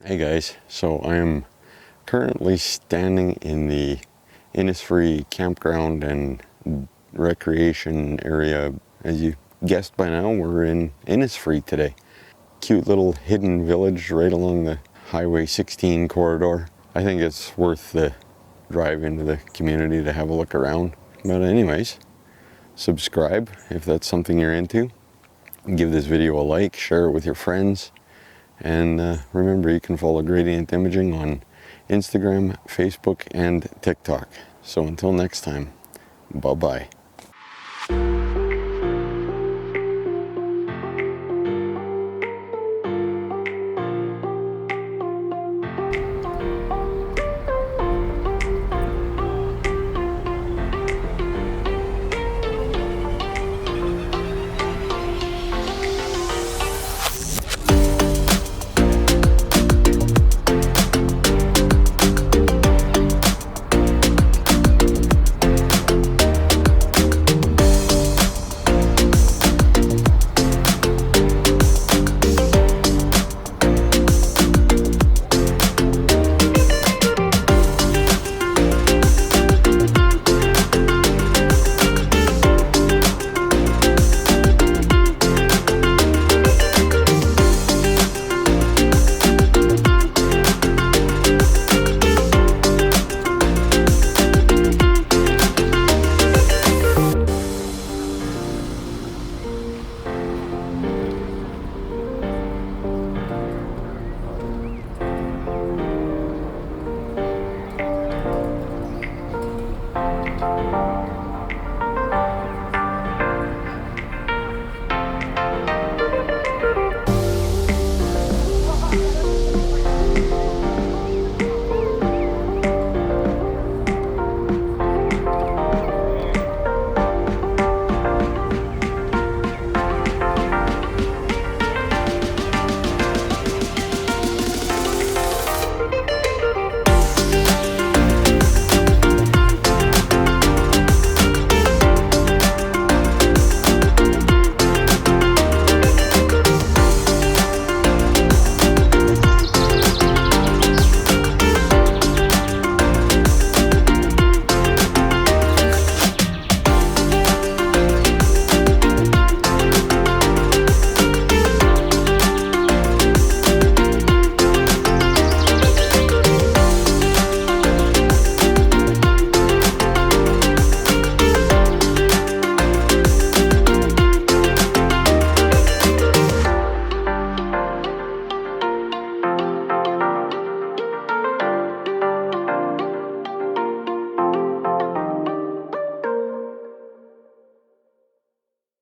Hey guys, so I am currently standing in the Innisfree campground and recreation area. As you guessed by now, we're in Innisfree today. Cute little hidden village right along the Highway 16 corridor. I think it's worth the drive into the community to have a look around. But anyways, subscribe if that's something you're into. Give this video a like, share it with your friends. And remember, you can follow Gradient Imaging on Instagram, Facebook, and TikTok. So until next time, bye-bye.